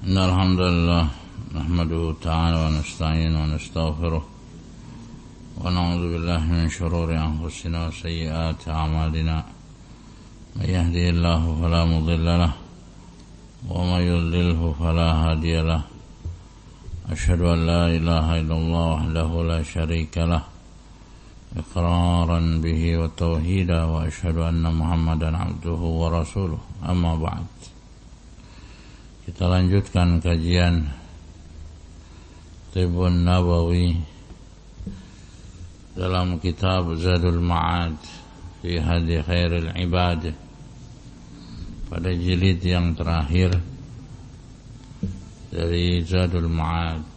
إن الحمد لله نحمده تعالى ونستعينه ونستغفره ونعوذ بالله من شرور أنفسنا وسيئات أعمالنا من يهدي الله فلا مضل له ومن يضلله فلا هادي له أشهد أن لا إله إلا الله وحده لا شريك له إقرارا به وتوحيدا وأشهد أن محمدا عبده ورسوله أما بعد. Kita lanjutkan kajian Tibbun Nabawi dalam kitab Zadul Ma'ad fi Hadi Khairil Ibad pada jilid yang terakhir dari Zadul Ma'ad.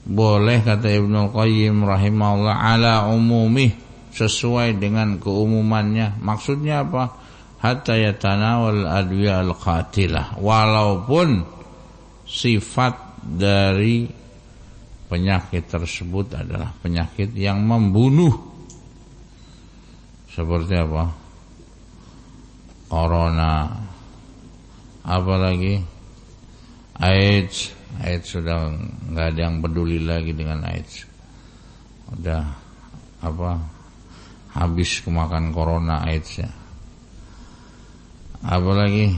Boleh, kata Ibnu Qayyim rahimahullah, ala umumih, sesuai dengan keumumannya. Maksudnya apa? Hatta yatanawal adwiya al-qatilah, walaupun sifat dari penyakit tersebut adalah penyakit yang membunuh. Seperti apa? Corona, apalagi AIDS. AIDS sudah nggak ada yang peduli lagi dengan AIDS. Udah habis kemakan corona AIDS ya. Apalagi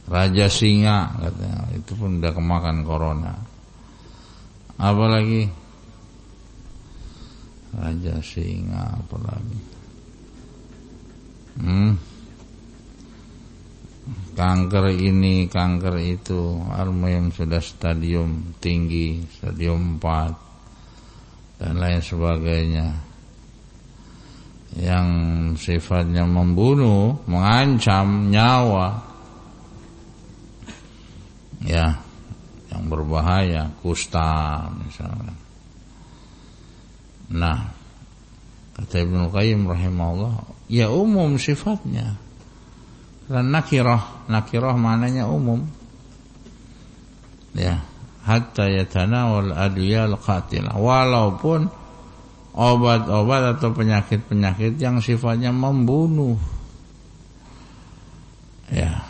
Raja Singa, katanya, itu pun udah kemakan corona. Apalagi Raja Singa, apalagi kanker ini, kanker itu, yang sudah stadium tinggi, stadium 4 dan lain sebagainya, yang sifatnya membunuh, mengancam nyawa, ya, yang berbahaya, kusta misalnya. Nah, kata Ibnu Qayyim rahimahullah, ya umum sifatnya. Dan nakirah maknanya umum. Ya, hatta yatanawal adwiyal qatilah, walaupun obat-obat atau penyakit-penyakit yang sifatnya membunuh. Ya.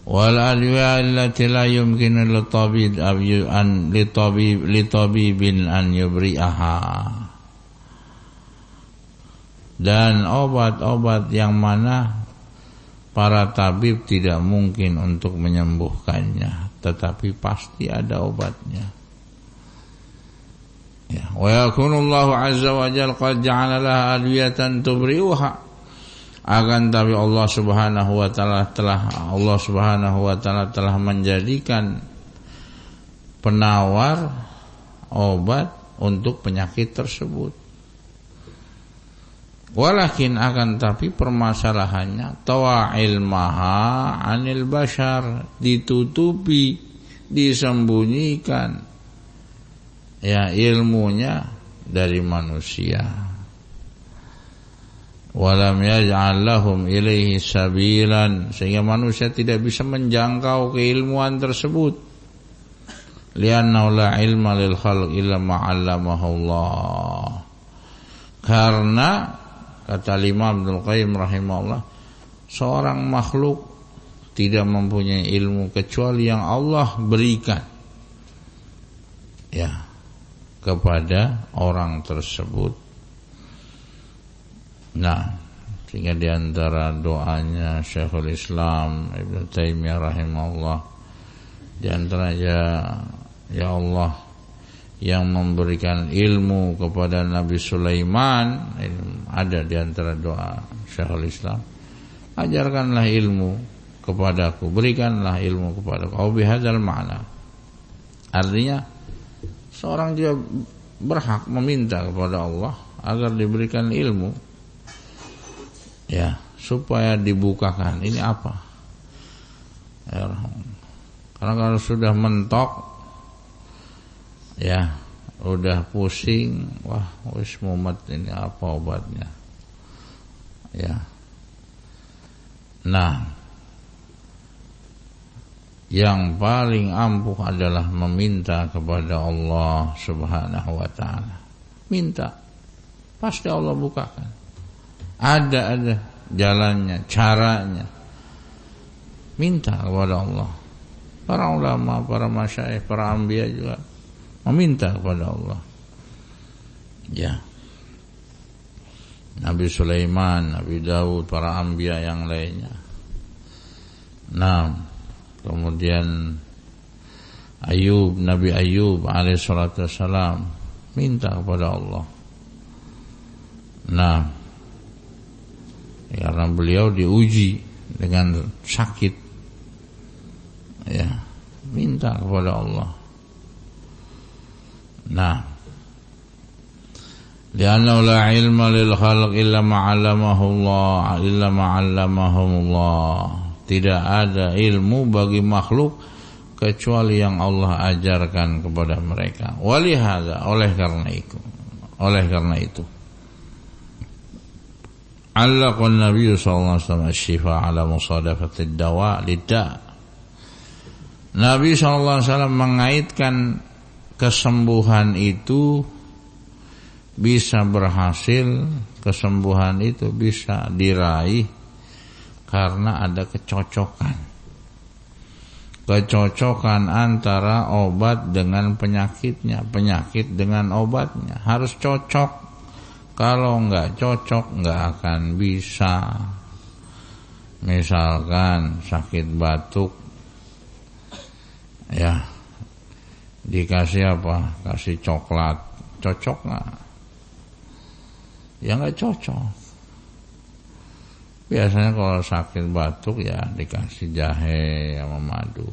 Wal adwiya allati la yumkinu litabibin an yubri'aha. Dan obat-obat yang mana para tabib tidak mungkin untuk menyembuhkannya, tetapi pasti ada obatnya. Ya, wa yakunullahu azza wa jalla qad ja'ala laha adwiyatan tubri'uha. Akan tapi Allah Subhanahu wa taala telah menjadikan penawar obat untuk penyakit tersebut. Walakin, akan tapi permasalahannya tawa'il maha 'anil bashar, ditutupi, disembunyikan ya ilmunya dari manusia. Walam yaj'al lahum ilaihi sabilan, sehingga manusia tidak bisa menjangkau keilmuan tersebut. Li'annahu la ilma lil khalq illa ma 'allamahu Allah. Karena kata Imam Ibnu Qayyim rahimahullah, seorang makhluk tidak mempunyai ilmu kecuali yang Allah berikan ya kepada orang tersebut. Nah, sehingga di antara doanya Syekhul Islam Ibnu Taimiyah rahimahullah, di antaranya, ya Allah yang memberikan ilmu kepada Nabi Sulaiman, ada di antara doa Syekhul Islam, ajarkanlah ilmu kepadaku, berikanlah ilmu kepadaku. Au bihadzal ma'na. Artinya seorang juga berhak meminta kepada Allah agar diberikan ilmu, ya, supaya dibukakan ini apa. Ya, karena kalau sudah mentok, ya, udah pusing, wah, wis mumet, ini apa obatnya? Ya. Nah, yang paling ampuh adalah meminta kepada Allah Subhanahu wa taala. Minta, pasti Allah bukakan. Ada jalannya, caranya. minta kepada Allah. Para ulama, para masyayikh, para anbiya juga meminta kepada Allah. Ya. Nabi Sulaiman, Nabi Daud, para anbiya yang lainnya. Nah, kemudian Ayub, Nabi Ayub alaihi salatu wassalam minta kepada Allah. Nah, karena beliau diuji dengan sakit, ya, minta kepada Allah. Nah, lianna la ilma lil khalq illa ma'allamahu Allah, illa ma'allamahumullah. Tidak ada ilmu bagi makhluk kecuali yang Allah ajarkan kepada mereka. Walihada, oleh karena itu allaqan Nabi sallallahu alaihi wasallam asy-syifa ala musadafatid dawa lidda. Nabi sallallahu alaihi wasallam mengaitkan kesembuhan itu bisa berhasil, kesembuhan itu bisa diraih karena ada kecocokan antara obat dengan penyakitnya, penyakit dengan obatnya harus cocok. Kalau enggak cocok enggak akan bisa. Misalkan sakit batuk, ya, dikasih apa? Kasih coklat, cocok enggak? Ya enggak cocok. Biasanya kalau sakit batuk ya dikasih jahe sama madu.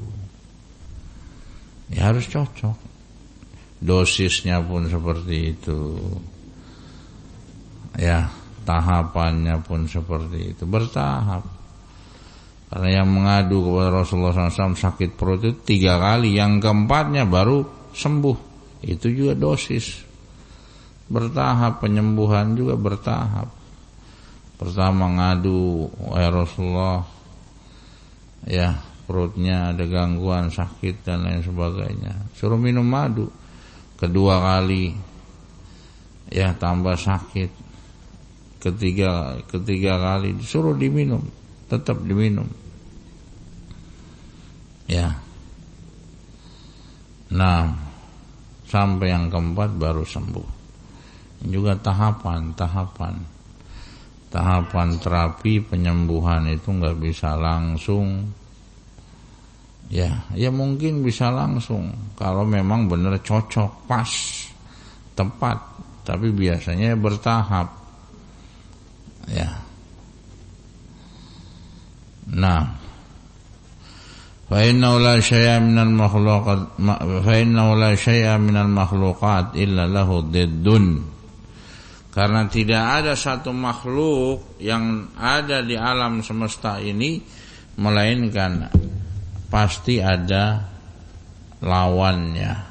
Ya harus cocok. Dosisnya pun seperti itu. Ya, tahapannya pun seperti itu, bertahap. Karena yang mengadu kepada Rasulullah SAW sakit perut itu 3 kali, yang keempatnya baru sembuh. Itu juga dosis. Bertahap, penyembuhan juga bertahap. Pertama ngadu, ya Rasulullah, ya perutnya ada gangguan, sakit dan lain sebagainya. Suruh minum madu. Kedua kali, ya tambah sakit. Ketiga kali disuruh diminum, tetap diminum. Ya. Nah, sampai yang keempat baru sembuh. Juga tahapan terapi penyembuhan itu nggak bisa langsung. Ya mungkin bisa langsung kalau memang benar cocok, pas, tepat. Tapi biasanya bertahap. Ya. Nah, fa inna la syai'a minal makhluqat illa lahu diddun. Karena tidak ada satu makhluk yang ada di alam semesta ini melainkan pasti ada lawannya,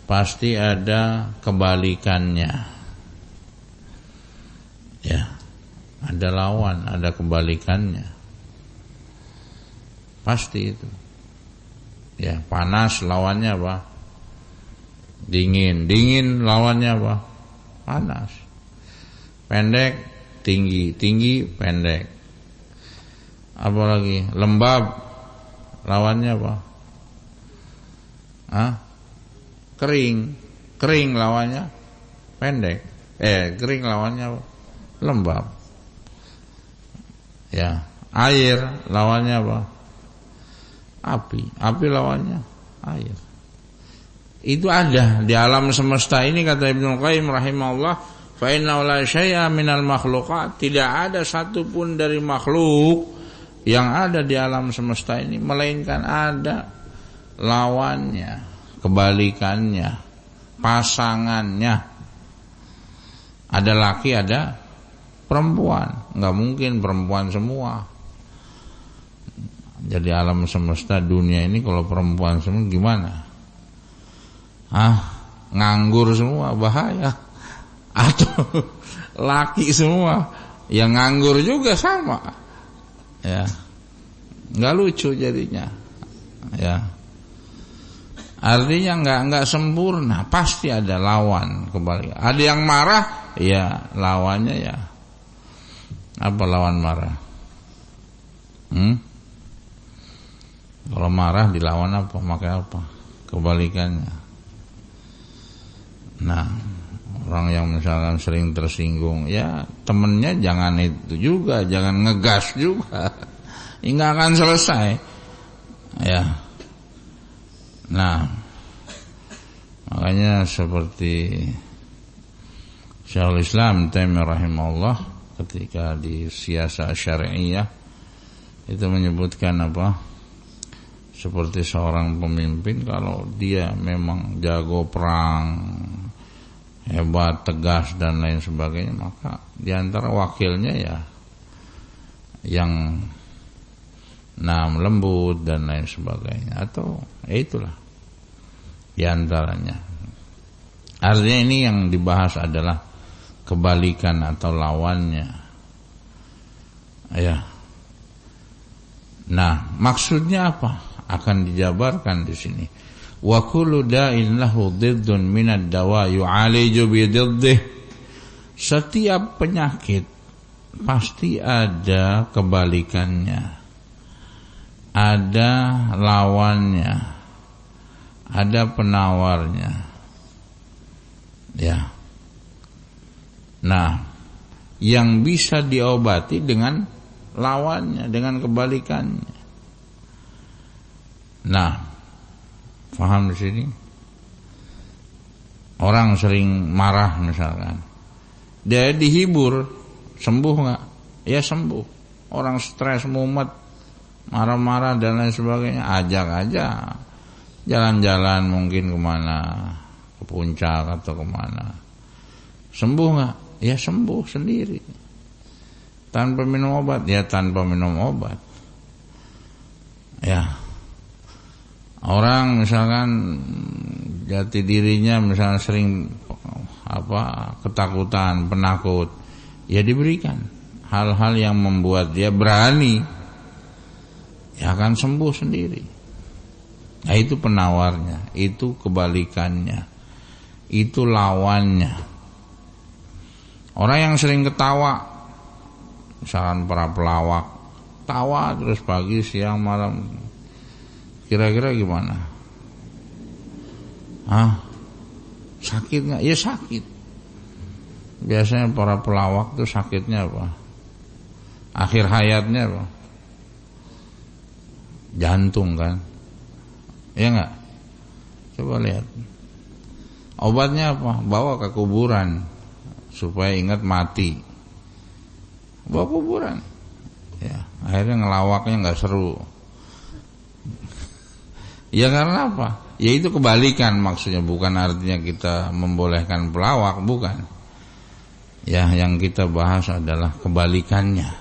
pasti ada kebalikannya. Ya, ada lawan, ada kebalikannya. Pasti itu. Ya, panas lawannya apa? Dingin. Dingin lawannya apa? Panas. Pendek, tinggi. Tinggi, pendek. Apalagi lembab lawannya apa? Kering. Kering lawannya pendek. Kering lawannya apa? Lembab. Ya, air lawannya apa? Api. Api lawannya air. Itu ada di alam semesta ini, kata Ibnu Qayyim rahimahullah, fa inna la syai'a minal makhluqat. Tidak ada satupun dari makhluk yang ada di alam semesta ini melainkan ada lawannya, kebalikannya, pasangannya. Ada laki, ada perempuan. Enggak mungkin perempuan semua. Jadi alam semesta dunia ini kalau perempuan semua gimana? Nganggur semua, bahaya. Atau laki semua yang nganggur juga sama. Ya. Enggak lucu jadinya. Ya. Artinya enggak sempurna, pasti ada lawan kembali. Ada yang marah, ya lawannya ya. Apa lawan marah? Kalau marah dilawan apa? Pakai apa? Kebalikannya. Nah, orang yang misalkan sering tersinggung, ya temennya jangan itu juga, jangan ngegas juga. Ini nggak akan selesai. Ya. Nah, makanya seperti Syekhul Islam Taimiyah rahimahullah ketika di Siyasah Syari'iyah itu menyebutkan apa? Seperti seorang pemimpin kalau dia memang jago perang, hebat, tegas dan lain sebagainya, maka di antara wakilnya ya yang lembut dan lain sebagainya, atau itulah di antaranya. Artinya ini yang dibahas adalah kebalikan atau lawannya. Ya. Nah, maksudnya apa? Akan dijabarkan di sini. Wa kullu da'in lahu diddun minad dawa yu'aliju bi diddih. Setiap penyakit pasti ada kebalikannya, ada lawannya, ada penawarnya. Ya. Nah, yang bisa diobati dengan lawannya, dengan kebalikannya. Nah, paham di sini? Orang sering marah misalkan, dia dihibur, sembuh nggak? Ya sembuh. Orang stres, mumet, marah-marah dan lain sebagainya, ajak aja jalan-jalan mungkin kemana, ke puncak atau kemana. Sembuh nggak? Ya sembuh sendiri. Tanpa minum obat? Ya tanpa minum obat. Ya. Orang misalkan jati dirinya misalnya sering ketakutan, penakut, ya diberikan hal-hal yang membuat dia berani, ya akan sembuh sendiri. Nah, itu penawarnya, itu kebalikannya, itu lawannya. Orang yang sering ketawa, misalkan para pelawak, tawa terus pagi, siang, malam, kira-kira gimana? Sakit nggak? Ya sakit. Biasanya para pelawak tuh sakitnya apa? Akhir hayatnya apa? Jantung kan? Ya nggak? Coba lihat. Obatnya apa? Bawa ke kuburan supaya ingat mati. Bawa kuburan. Ya, akhirnya ngelawaknya nggak seru. Ya karena apa? Ya itu kebalikan maksudnya, bukan artinya kita membolehkan pelawak, bukan. Ya yang kita bahas adalah kebalikannya,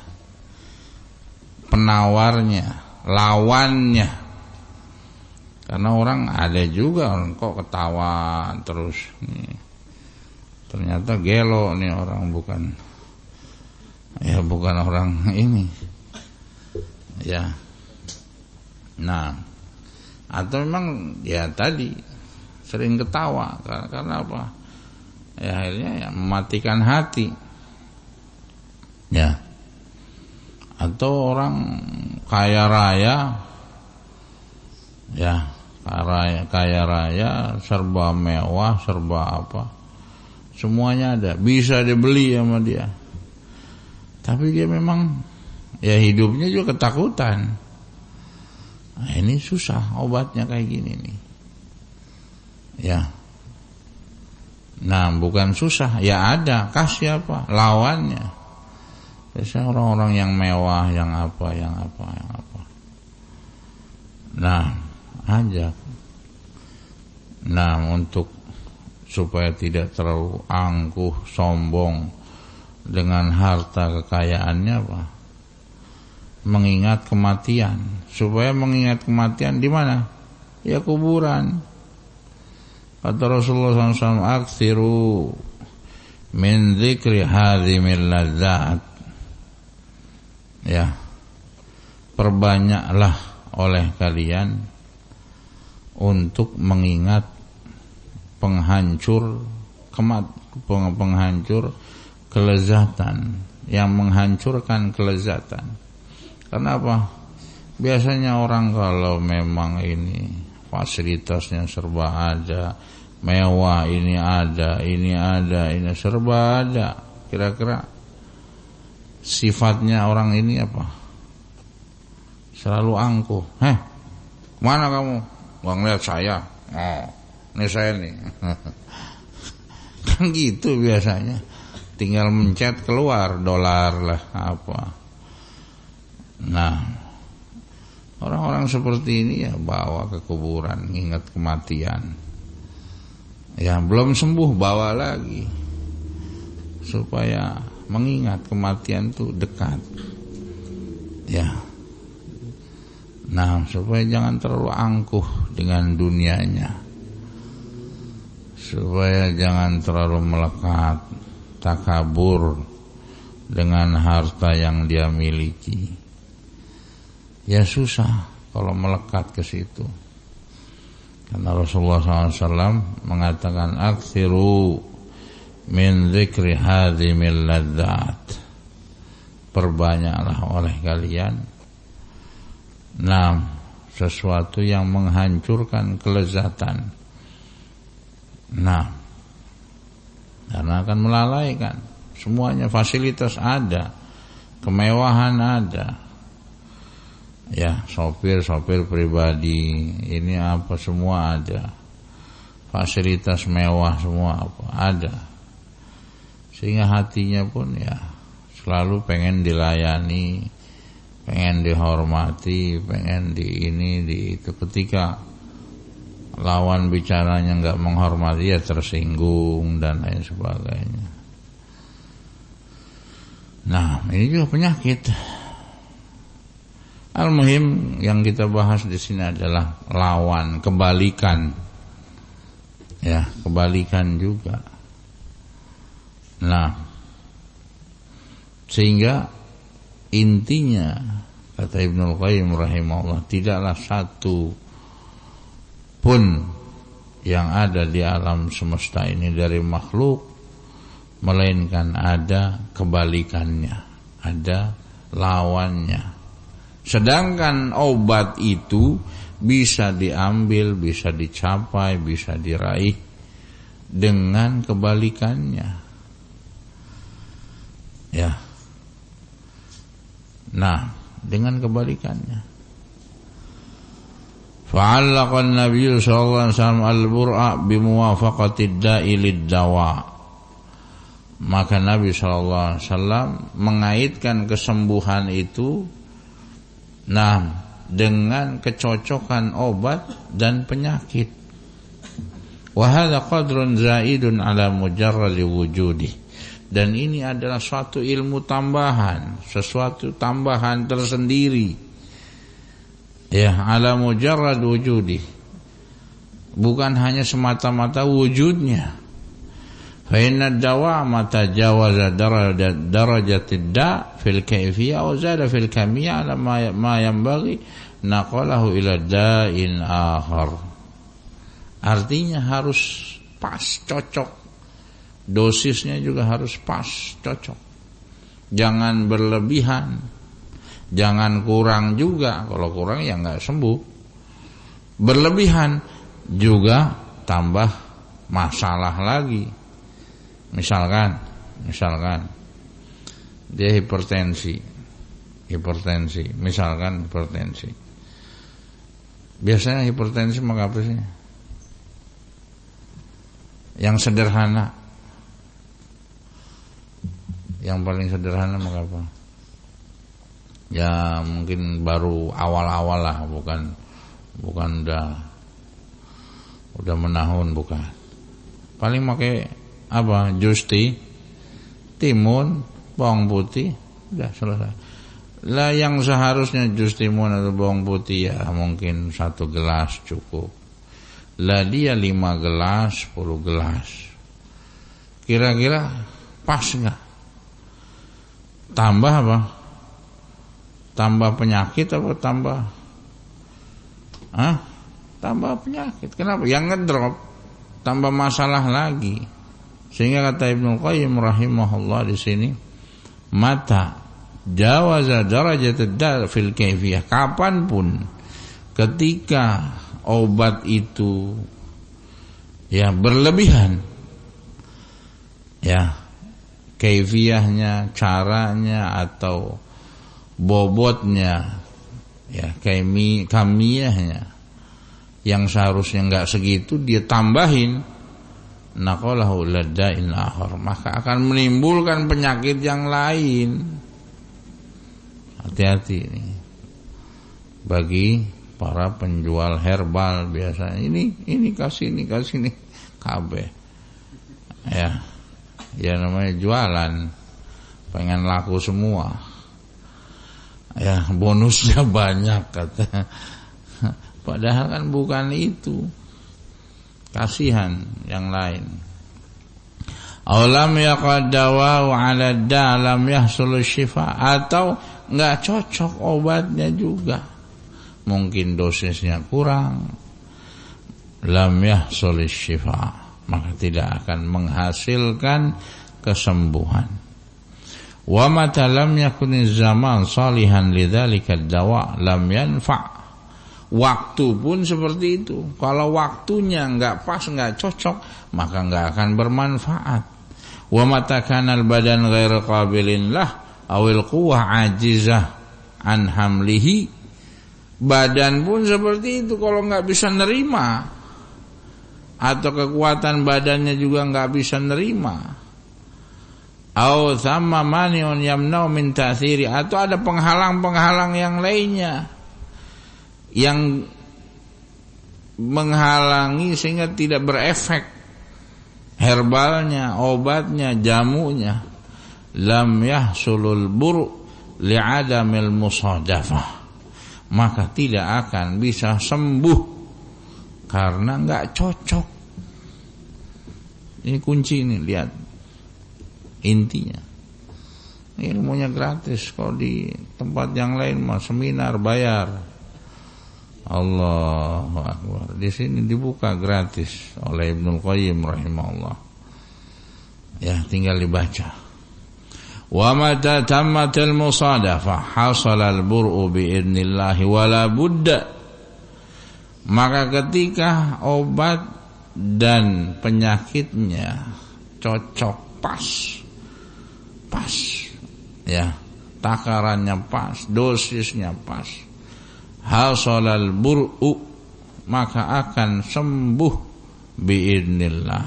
penawarnya, lawannya. Karena orang ada juga orang kok ketawa terus nih. Ternyata gelo nih orang, bukan orang ini. Ya. Nah, atau memang ya tadi sering ketawa karena apa? Ya akhirnya ya mematikan hati. Ya. Atau orang kaya raya, ya kaya raya, serba mewah, serba apa, semuanya ada, bisa dibeli sama dia. Tapi dia memang ya hidupnya juga ketakutan. Nah, ini susah obatnya kayak gini nih. Ya. Nah, bukan susah, ya ada, kasih apa? Lawannya. Biasanya orang-orang yang mewah, yang apa. Nah, ajak. Nah, untuk supaya tidak terlalu angkuh, sombong dengan harta kekayaannya apa? Mengingat kematian. Supaya mengingat kematian di mana? Ya kuburan. Kata Rasulullah SAW, "Aktsiru min dzikri hadhimil ladzat." Ya. Perbanyaklah oleh kalian untuk mengingat penghancur kelezatan, yang menghancurkan kelezatan. Karena apa? Biasanya orang kalau memang ini fasilitasnya serba ada, mewah, ini serba ada, kira-kira sifatnya orang ini apa? Selalu angkuh. Mana kamu? Nggak ngeliat saya. Oh, ini saya nih. Kan gitu biasanya. Tinggal mencet keluar dolar lah apa. Nah, orang-orang seperti ini ya bawa ke kuburan, ingat kematian. Ya belum sembuh bawa lagi, supaya mengingat kematian itu dekat. Ya. Nah, supaya jangan terlalu angkuh dengan dunianya, supaya jangan terlalu melekat, takabur dengan harta yang dia miliki. Ya susah kalau melekat ke situ. Karena Rasulullah SAW mengatakan, aktsiru min dzikri hadhimil ladzat. Perbanyaklah oleh kalian sesuatu yang menghancurkan kelezatan. Karena akan melalaikan. Semuanya fasilitas ada, kemewahan ada. Ya, sopir pribadi, ini apa semua ada. Fasilitas mewah semua apa ada. Sehingga hatinya pun ya selalu pengen dilayani, pengen dihormati, pengen di itu. Ketika lawan bicaranya nggak menghormati ya tersinggung dan lain sebagainya. Nah, ini juga penyakit. Al-muhim yang kita bahas di sini adalah lawan, kebalikan. Ya, kebalikan juga. Nah, sehingga intinya kata Ibnul Qayyim rahimahullah, tidaklah satu pun yang ada di alam semesta ini dari makhluk melainkan ada kebalikannya, ada lawannya. Sedangkan obat itu bisa diambil, bisa dicapai, bisa diraih dengan kebalikannya. Ya. Nah, dengan kebalikannya. Fa'allaqan Nabi sallallahu alaihi wasallam al-bur'a bimuwafaqatid da'i lid-dawa. Maka Nabi sallallahu alaihi wasallam mengaitkan kesembuhan itu dengan kecocokan obat dan penyakit. Wa hadza qadrun zaidun ala mujarradi wujudi. Dan ini adalah suatu ilmu tambahan, sesuatu tambahan tersendiri. Ya, ala mujarrad wujudi. Bukan hanya semata-mata wujudnya. Fa inna ad-dawa mata jawaza darajatid da' fil kayfiyah wa zada fil kamiyah ala ma yanbaghi naqalahu ila da'in akhar. Artinya harus pas, cocok. Dosisnya juga harus pas, cocok. Jangan berlebihan, jangan kurang juga. Kalau kurang ya nggak sembuh. Berlebihan juga tambah masalah lagi. Misalkan dia hipertensi, misalkan hipertensi. Biasanya hipertensi maka apa sih? Yang sederhana, yang paling sederhana maka apa? Ya mungkin baru awal-awal lah, bukan udah menahun, bukan. Paling pakai apa? Jus timun, bawang putih, udah selesai. Lah yang seharusnya jus timun atau bawang putih ya mungkin 1 gelas cukup. Lah dia 5 gelas, 10 gelas. Kira-kira pas enggak? Tambah apa? Tambah penyakit atau tambah tambah penyakit. Kenapa? Yang ngedrop tambah masalah lagi. Sehingga kata Ibnul Qayyim rahimahullah di sini, mata jawaza darajat ad-dar fil kaifiyah, kapanpun ketika obat itu ya berlebihan, ya kaifiyahnya, caranya atau bobotnya, ya kamiyahnya yang seharusnya enggak segitu dia tambahin, naqalahu laddain akhar, maka akan menimbulkan penyakit yang lain. Hati-hati ini bagi para penjual herbal biasanya, ini kasih ini kabeh. Ya namanya jualan, pengen laku semua. Ya bonusnya banyak kata. Padahal kan bukan itu. Kasihan yang lain. Aulam yaqadawa ala da lam yahsul syifa, atau enggak cocok obatnya juga. Mungkin dosisnya kurang. Lam yahsul syifa, maka tidak akan menghasilkan kesembuhan. Wa mata lam yakuniz zaman salihan lidzalika ad-dawa lam yanfa'. Waktu pun seperti itu. Kalau waktunya enggak pas, enggak cocok, maka enggak akan bermanfaat. Wa mata kanal badan ghairu qabilin lah awil quwwah ajizah an hamlihi. Badan pun seperti itu, kalau enggak bisa nerima atau kekuatan badannya juga enggak bisa nerima. Au thamma mani'un yamna'u min ta'thiri, atau ada penghalang-penghalang yang lainnya yang menghalangi sehingga tidak berefek herbalnya, obatnya, jamunya. Lam yahsulul buru' li'adamil musadafah, maka tidak akan bisa sembuh karena enggak cocok. Ini kunci, ini lihat intinya. Ilmunya gratis, kalau di tempat yang lain mah seminar bayar. Allahu Akbar. Di sini dibuka gratis oleh Ibnul Qayyim rahimahullah. Ya, tinggal dibaca. Wa mata tammatil musadafah hasalal bur'u bi'idznillah wala budda. Maka ketika obat dan penyakitnya cocok, pas, ya, takarannya pas, dosisnya pas, hasalal bur'u, maka akan sembuh bi'idznillah,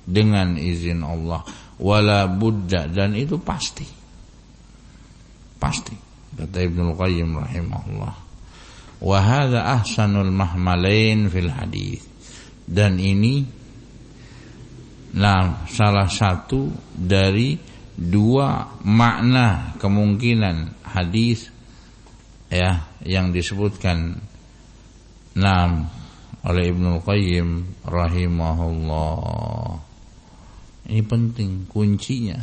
dengan izin Allah, wala budda, dan itu pasti kata Ibnul Qayyim rahimahullah. Wa hadza ahsanul mahmalain fil hadis, dan ini salah satu dari dua makna kemungkinan hadis, ya, yang disebutkan oleh Ibnul Qayyim rahimahullah. Ini penting, kuncinya.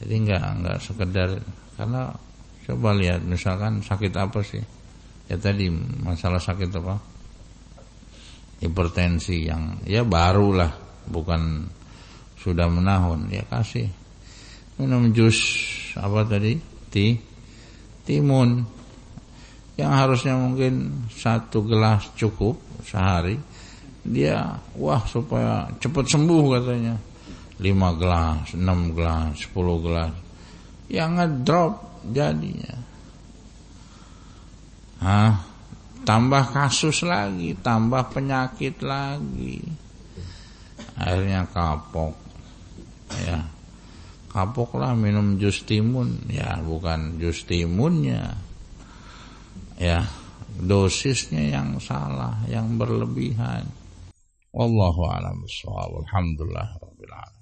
Jadi enggak sekedar, karena coba lihat misalkan sakit apa sih? Ya tadi masalah sakit apa? Hipertensi yang ya barulah, bukan sudah menahun, ya kasih minum jus apa tadi? Timun, yang harusnya mungkin 1 gelas cukup sehari, dia supaya cepat sembuh katanya 5 gelas, 6 gelas, 10 gelas, yang ngedrop jadinya. Tambah kasus lagi, tambah penyakit lagi, akhirnya kapok. Ya, kapoklah minum jus timun. Ya, bukan jus timunnya, ya, dosisnya yang salah, yang berlebihan. Wallahu a'lam bishawab. Alhamdulillah rabbil alamin.